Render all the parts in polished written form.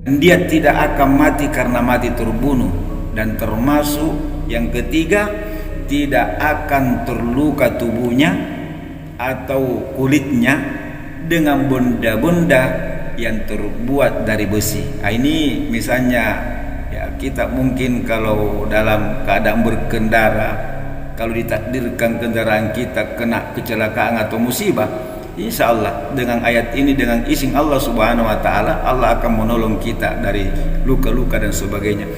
Dia tidak akan mati karena mati terbunuh. Dan termasuk yang ketiga, tidak akan terluka tubuhnya atau kulitnya dengan benda-benda yang terbuat dari besi. Ini misalnya ya, kita mungkin kalau dalam keadaan berkendara, kalau ditakdirkan kendaraan kita kena kecelakaan atau musibah, insya Allah dengan ayat ini, dengan izin Allah Subhanahu wa Ta'ala, Allah akan menolong kita dari luka-luka dan sebagainya.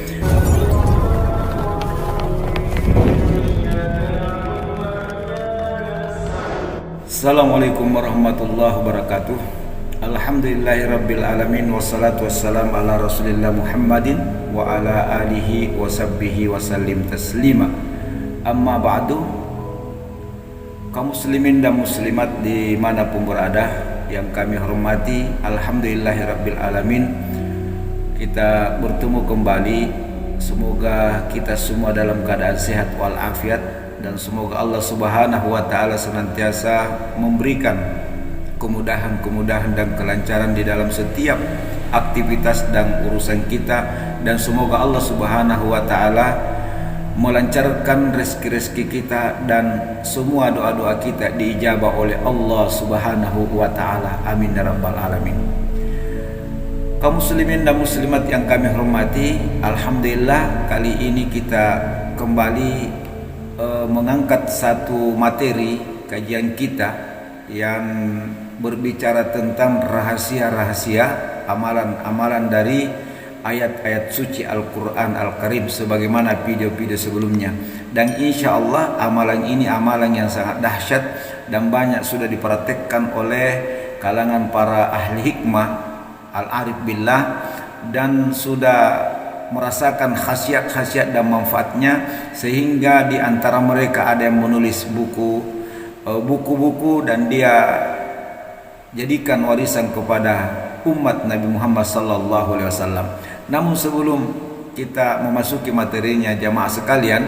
Assalamualaikum warahmatullahi wabarakatuh. Alhamdulillahirabbil alamin, wassalatu wassalamu ala Rasulillah Muhammadin wa ala alihi wa sahbihi wa sallim taslima. Amma ba'du. Kaum muslimin dan muslimat dimanapun berada yang kami hormati, alhamdulillahirabbil alamin, kita bertemu kembali. Semoga kita semua dalam keadaan sehat walafiat, dan semoga Allah Subhanahu wa Ta'ala senantiasa memberikan kemudahan dan kelancaran di dalam setiap aktivitas dan urusan kita, dan semoga Allah Subhanahu wa Ta'ala melancarkan rezeki-rezeki kita, dan semua doa-doa kita diijabah oleh Allah Subhanahu wa Ta'ala. Amin ya rabbal alamin. Kaum muslimin dan muslimat yang kami hormati, alhamdulillah kali ini kita kembali mengangkat satu materi kajian kita yang berbicara tentang rahasia-rahasia amalan-amalan dari ayat-ayat suci Al-Quran Al-Karim, sebagaimana video-video sebelumnya. Dan insya Allah amalan ini amalan yang sangat dahsyat dan banyak sudah dipraktekkan oleh kalangan para ahli hikmah al-arif billah, dan sudah merasakan khasiat-khasiat dan manfaatnya, sehingga di antara mereka ada yang menulis buku-buku dan dia jadikan warisan kepada umat Nabi Muhammad sallallahu alaihi wasallam. Namun sebelum kita memasuki materinya, jamaah sekalian,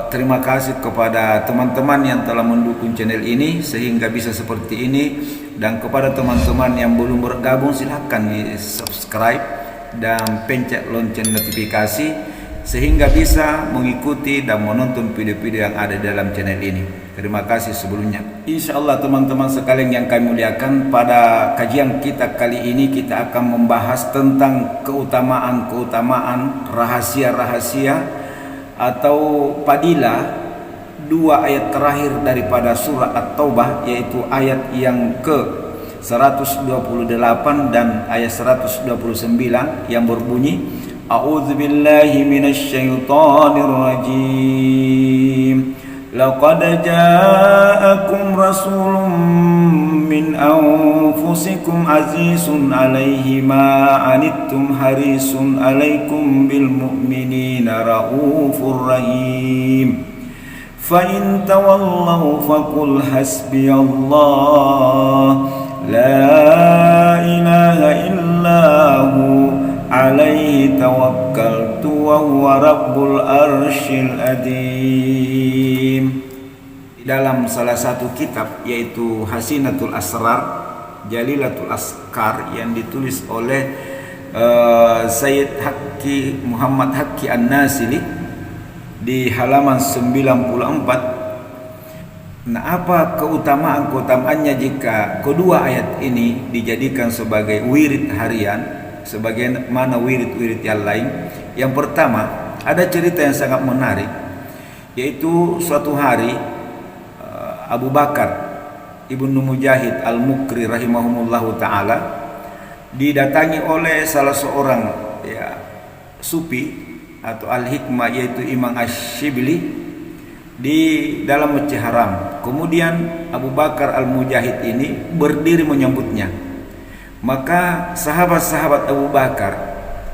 terima kasih kepada teman-teman yang telah mendukung channel ini sehingga bisa seperti ini, dan kepada teman-teman yang belum bergabung silahkan di subscribe dan pencet lonceng notifikasi sehingga bisa mengikuti dan menonton video-video yang ada dalam channel ini. Terima kasih sebelumnya. Insya Allah teman-teman sekalian yang kami muliakan, pada kajian kita kali ini kita akan membahas tentang keutamaan rahasia-rahasia atau padilah dua ayat terakhir daripada surah At-Taubah, yaitu ayat yang ke 128 dan ayat 129 yang berbunyi, A'udzubillahi minasyaitonir rajim. Laqad ja'akum rasulun min anfusikum azizun 'alaihi ma 'anittum harisun 'alaikum bil mu'minina raufur rahim. Fa in tawallaw faqul hasbiyallah la ilaha illahu alaihi tawakkaltu wa huwa rabbul arsyil adim. Dalam salah satu kitab, yaitu Hasinatul Asrar Jalilatul Askar, yang ditulis oleh Sayyid Haqqi Muhammad Haqqi An-Nasili di halaman 94. Nah, apa keutamaan-keutamaannya jika kedua ayat ini dijadikan sebagai wirid harian, sebagaimana wirid-wirid yang lain? Yang pertama, ada cerita yang sangat menarik, yaitu suatu hari Abu Bakar Ibnu Mujahid Al-Mukri rahimahumullahu ta'ala didatangi oleh salah seorang sufi atau al-hikmah, yaitu Imam Ash-Shibli, di dalam Masjid Haram. Kemudian Abu Bakar Al-Mujahid ini berdiri menyambutnya. Maka sahabat-sahabat Abu Bakar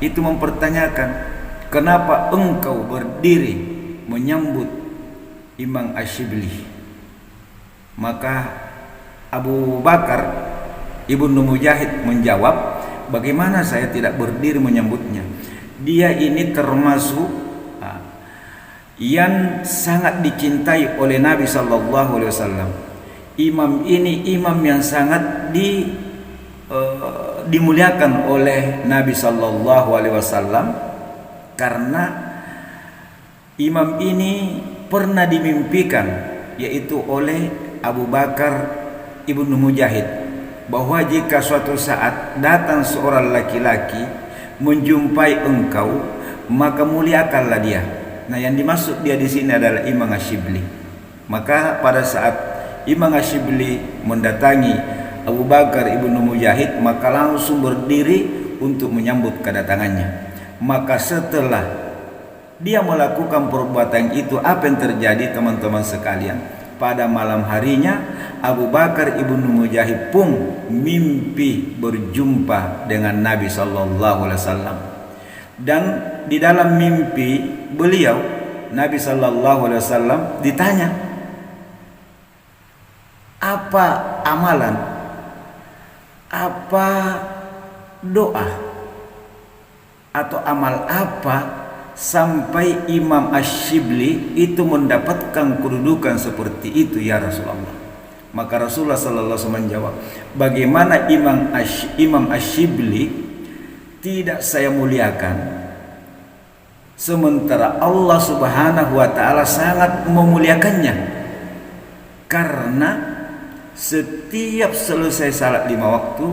itu mempertanyakan, kenapa engkau berdiri menyambut Imam Ash-Shibli? Maka Abu Bakar Ibnu Mujahid menjawab, bagaimana saya tidak berdiri menyambutnya? Dia ini termasuk yang sangat dicintai oleh Nabi sallallahu alaihi wasallam. Imam ini imam yang sangat dimuliakan oleh Nabi Sallallahu Alaihi Wasallam karena imam ini pernah dimimpikan, yaitu oleh Abu Bakar ibnu Mujahid, bahwa jika suatu saat datang seorang laki-laki menjumpai engkau, maka muliakanlah dia. Nah, yang dimaksud dia di sini adalah Imam Asyibli. Maka pada saat Imam Asyibli mendatangi Abu Bakar ibnu Mujahid, maka langsung berdiri untuk menyambut kedatangannya. Maka setelah dia melakukan perbuatan itu, apa yang terjadi teman-teman sekalian? Pada malam harinya Abu Bakar ibnu Mujahid pun mimpi berjumpa dengan Nabi Sallallahu Alaihi Wasallam. Dan di dalam mimpi beliau, Nabi Sallallahu Alaihi Wasallam ditanya, apa amalan, apa doa, atau amal apa sampai Imam Asyibli itu mendapatkan kedudukan seperti itu ya Rasulullah? Maka Rasulullah sallallahu alaihi wasallam menjawab, bagaimana Imam Asyibli tidak saya muliakan, sementara Allah Subhanahu wa taala sangat memuliakannya. Karena setiap selesai salat 5 waktu,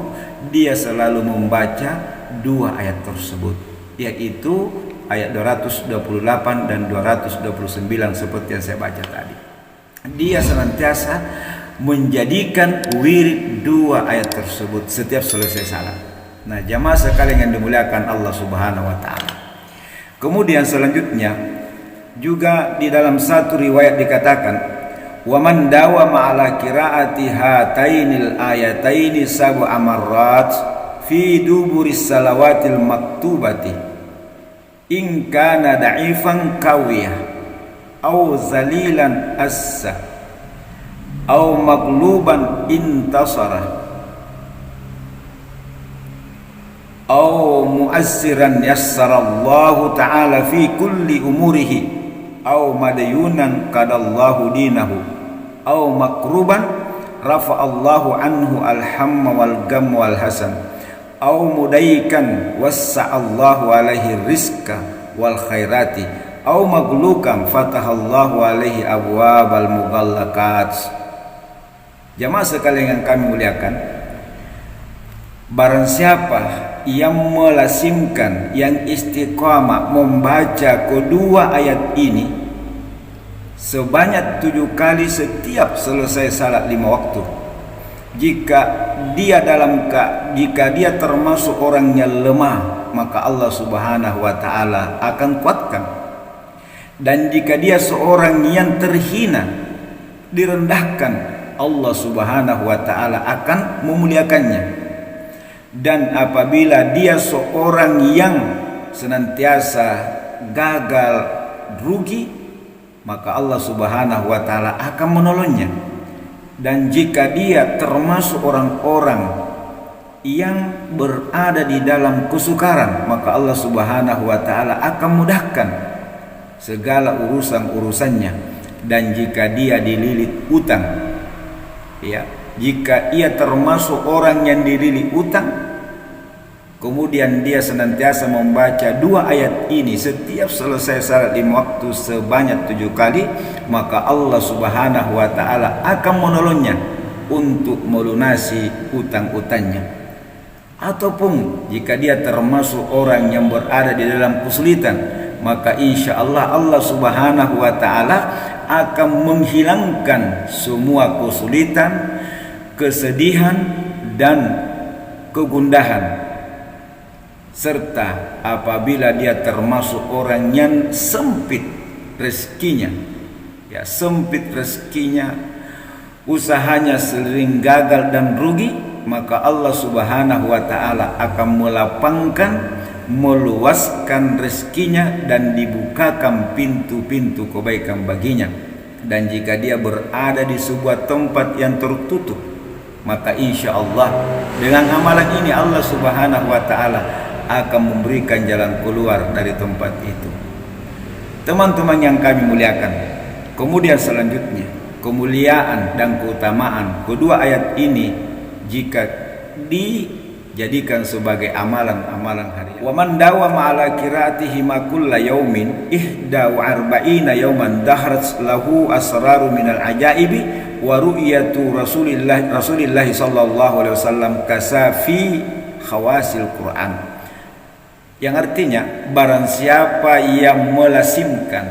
dia selalu membaca 2 ayat tersebut, yaitu ayat 228 dan 229 seperti yang saya baca tadi. Dia senantiasa menjadikan wirid 2 ayat tersebut setiap selesai salat. Nah, jamaah sekalian yang dimuliakan Allah Subhanahu wa taala. Kemudian selanjutnya juga di dalam satu riwayat dikatakan, wa man dawama ala qiraati hatainil ayataini sab'a marrat fi duburis salawatil maktubati in kana da'ifan qawiyah aw zalilan assa aw magluban intasara aw mu'assiran yassarallahu ta'ala fi kulli umurihi aw madyunan qadallahu dinahu aw makruban rafa'allahu anhu alhamma wal gam wal hasan aw mudaikan wassa'allahu alaihi rizqa wal khairati aw maglukan fatahallahu alaihi abwabal mughallaqat. Jamaah sekalian yang kami muliakan, barang siapa yang melasimkan, yang istiqamah membaca kedua ayat ini sebanyak 7 kali setiap selesai salat 5 waktu, jika dia termasuk orang yang lemah, maka Allah Subhanahu wa taala akan kuatkan. Dan jika dia seorang yang terhina, direndahkan, Allah Subhanahu wa taala akan memuliakannya. Dan apabila dia seorang yang senantiasa gagal, rugi, maka Allah Subhanahu wa taala akan menolongnya. Dan jika dia termasuk orang-orang yang berada di dalam kesukaran, maka Allah Subhanahu wa taala akan mudahkan segala urusan-urusannya. Dan jika dia dililit utang, ya, jika ia termasuk orang yang dililit utang, kemudian dia senantiasa membaca 2 ayat ini setiap selesai salat 5 waktu sebanyak 7 kali, maka Allah Subhanahu wa taala akan menolongnya untuk melunasi utang-utangnya. Ataupun jika dia termasuk orang yang berada di dalam kesulitan, maka insya Allah Allah Subhanahu wa taala akan menghilangkan semua kesulitan, kesedihan dan kegundahan. Serta apabila dia termasuk orang yang sempit rezekinya, ya, sempit rezekinya, usahanya sering gagal dan rugi, maka Allah Subhanahu wa taala akan melapangkan, meluaskan rezekinya dan dibukakan pintu-pintu kebaikan baginya. Dan jika dia berada di sebuah tempat yang tertutup, maka insya Allah dengan amalan ini Allah Subhanahu wa taala akan memberikan jalan keluar dari tempat itu. Teman-teman yang kami muliakan, kemudian selanjutnya kemuliaan dan keutamaan kedua ayat ini jika jadikan sebagai amalan-amalan harian. Wa man dawama ala qiraatihi ma kulla yaumin ihda wa arba'ina yauman dahrat lahu asraru minal ajaibi wa ru'yatu Rasulillah sallallahu alaihi wasallam kasafi khawasil Quran. Yang artinya barang siapa yang melasimkan,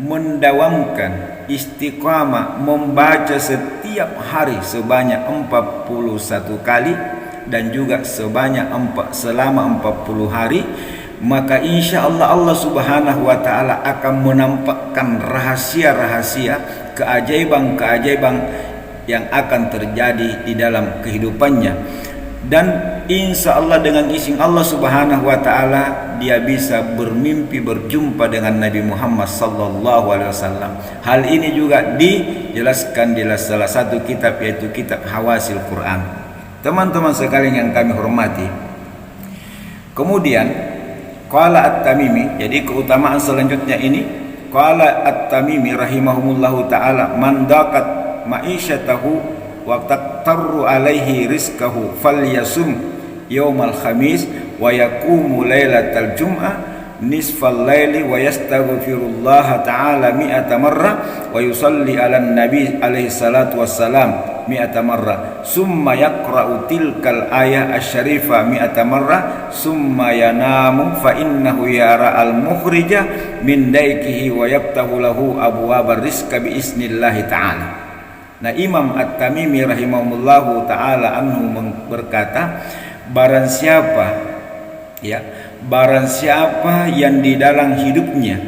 mendawamkan, istiqamah membaca setiap hari sebanyak 41 kali dan juga selama 40 hari, maka insya Allah Allah Subhanahu wa Ta'ala akan menampakkan rahasia-rahasia, keajaiban-keajaiban yang akan terjadi di dalam kehidupannya. Dan insya Allah dengan izin Allah Subhanahu wa Ta'ala dia bisa bermimpi berjumpa dengan Nabi Muhammad sallallahu alaihi wasallam. Hal ini juga dijelaskan di salah satu kitab, yaitu kitab Hawasil Quran. Teman-teman sekalian yang kami hormati, kemudian qala At-Tamimi, jadi keutamaan selanjutnya ini, qala At-Tamimi rahimahumullahu ta'ala, man daqat ma'isyatahu wa taqtarru alaihi rizqahu falyasum yaumal khamis wa yaqumu lailatal jum'ah nisfal laili wa yastaghfirullah ta'ala mi'ata marrah wa yusalli ala nabi alaihi salatu wassalam mi'ata marrah summa yaqra'u tilkal ayah asy-syarifah mi'ata marrah summa yanamu fa innahu yara al-mukhrija min daikihi wa yaftahu lahu abwabar rizqa bi isnillahi ta'ala. Nah, Imam At-Tamimi rahimahullahu ta'ala anhu berkata, barang siapa yang di dalam hidupnya,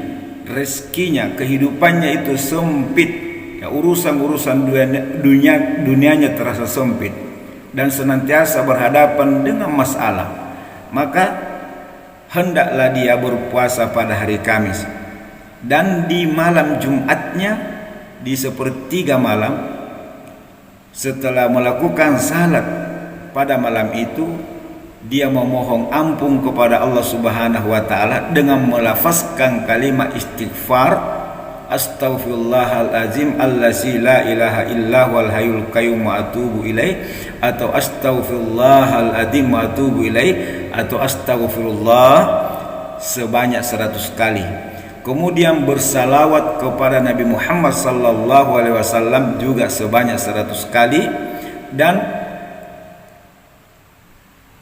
rezekinya, kehidupannya itu sempit, ya, urusan-urusan dunianya terasa sempit dan senantiasa berhadapan dengan masalah, maka hendaklah dia berpuasa pada hari Kamis dan di malam Jumatnya di sepertiga malam. Setelah melakukan salat pada malam itu, dia memohon ampun kepada Allah Subhanahu wa Ta'ala dengan melafazkan kalimat istighfar, astaghfirullahalazim allazi la ilaha illa huwal hayyul qayyum wa atubu ilaih, atau astaghfirullahalazim wa atubu ilaih, atau astaghfirullah sebanyak 100 kali. Kemudian bersalawat kepada Nabi Muhammad sallallahu alaihi wasallam juga sebanyak 100 kali, dan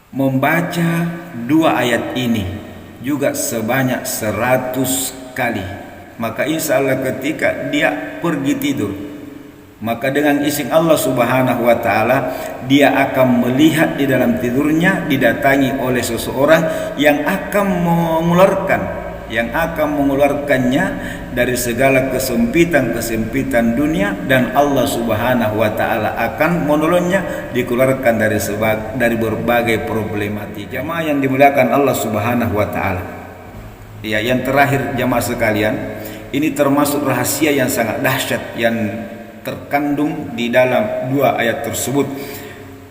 membaca 2 ayat ini juga sebanyak 100 kali. Maka insya Allah ketika dia pergi tidur, maka dengan izin Allah Subhanahu wa Ta'ala dia akan melihat di dalam tidurnya didatangi oleh seseorang yang akan mengeluarkannya dari segala kesempitan dunia, dan Allah Subhanahu wa Ta'ala akan menolongnya dikeluarkan dari berbagai problematika. Jamaah yang dimuliakan Allah Subhanahu wa Ta'ala, ya, yang terakhir jamaah sekalian, ini termasuk rahasia yang sangat dahsyat yang terkandung di dalam 2 ayat tersebut.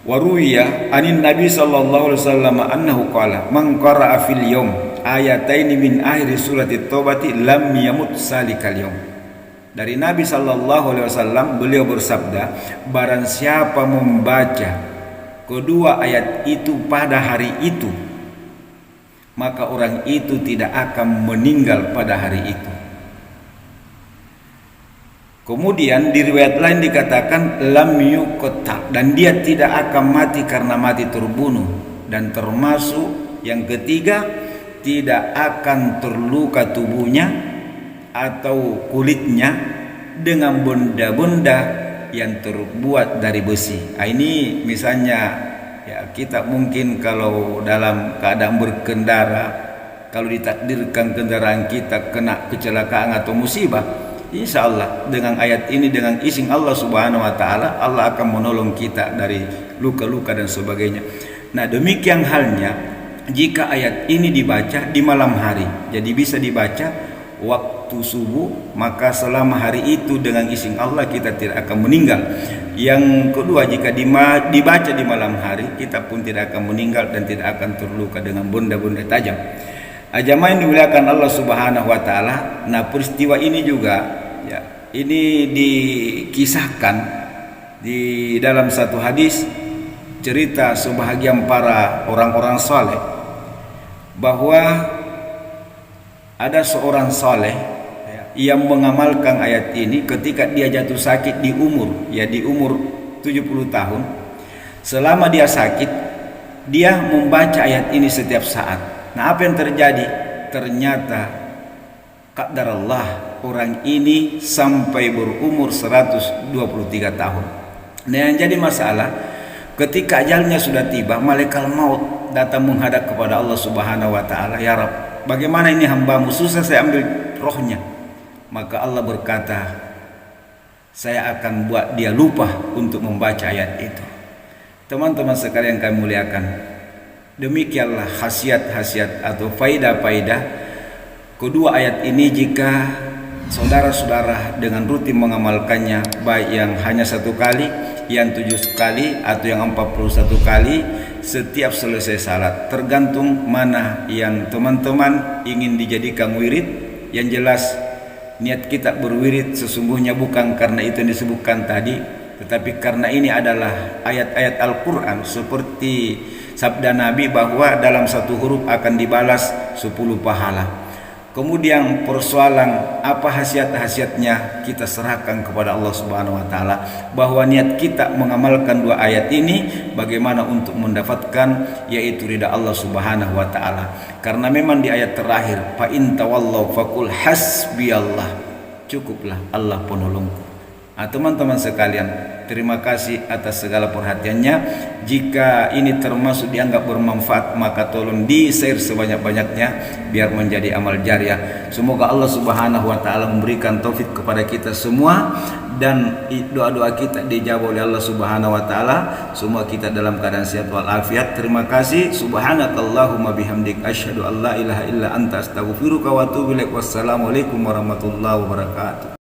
Waruya anin Nabi sallallahu alaihi wasallam annahu qala man qara'a fil yawm ayataini min akhir surati Taubati lam yamut salikal yaum. Dari Nabi sallallahu alaihi wasallam, beliau bersabda, barang siapa membaca kedua ayat itu pada hari itu, maka orang itu tidak akan meninggal pada hari itu. Kemudian di riwayat lain dikatakan lam yuqta, dan dia tidak akan mati karena mati terbunuh, dan termasuk yang ketiga, tidak akan terluka tubuhnya atau kulitnya dengan benda-benda yang terbuat dari besi. Nah, ini misalnya, ya, kita mungkin kalau dalam keadaan berkendara, kalau ditakdirkan kendaraan kita kena kecelakaan atau musibah, insya Allah dengan ayat ini, dengan izin Allah Subhanahu wa Ta'ala, Allah akan menolong kita dari luka-luka dan sebagainya. Nah, demikian halnya jika ayat ini dibaca di malam hari, jadi bisa dibaca waktu subuh, maka selama hari itu dengan izin Allah kita tidak akan meninggal. Yang kedua, jika dibaca di malam hari, kita pun tidak akan meninggal dan tidak akan terluka dengan benda-benda tajam. Jamaah yang dimuliakan Allah Subhanahu wa Ta'ala, nah peristiwa ini juga, ya, ini dikisahkan di dalam satu hadis cerita sebahagian para orang-orang saleh bahwa ada seorang saleh yang mengamalkan ayat ini ketika dia jatuh sakit di umur 70 tahun. Selama dia sakit, dia membaca ayat ini setiap saat. Nah, apa yang terjadi? Ternyata qadarullah, orang ini sampai berumur 123 tahun. Nah, yang jadi masalah ketika ajalnya sudah tiba, malaikat maut datang menghadap kepada Allah Subhanahu wa taala, "Ya Rabb, bagaimana ini hambamu, susah saya ambil rohnya." Maka Allah berkata, "Saya akan buat dia lupa untuk membaca ayat itu." Teman-teman sekalian kami muliakan, demikianlah khasiat-khasiat atau faidah-faidah kedua ayat ini jika saudara-saudara dengan rutin mengamalkannya, baik yang hanya 1 kali, yang 7 kali, atau yang 41 kali setiap selesai salat, tergantung mana yang teman-teman ingin dijadikan wirid. Yang jelas niat kita berwirid sesungguhnya bukan karena itu yang disebutkan tadi, tetapi karena ini adalah ayat-ayat Al-Quran, seperti sabda Nabi bahwa dalam 1 huruf akan dibalas 10 pahala. Kemudian persoalan apa khasiat-khasiatnya kita serahkan kepada Allah Subhanahu wa taala, bahwa niat kita mengamalkan 2 ayat ini bagaimana untuk mendapatkan yaitu ridha Allah Subhanahu wa taala. Karena memang di ayat terakhir, fa in tawallaw faqul hasbiyallah, cukuplah Allah penolongku. Teman-teman sekalian, terima kasih atas segala perhatiannya. Jika ini termasuk dianggap bermanfaat, maka tolong di-share sebanyak-banyaknya biar menjadi amal jariah. Semoga Allah Subhanahu wa taala memberikan taufik kepada kita semua dan doa-doa kita dijawab oleh Allah Subhanahu wa taala. Semua kita dalam keadaan sehat walafiat. Terima kasih. Subhanakallahumma bihamdik asyhadu an la ilaha illa anta astaghfiruka wa atubu ilaik. Wassalamualaikum warahmatullahi wabarakatuh.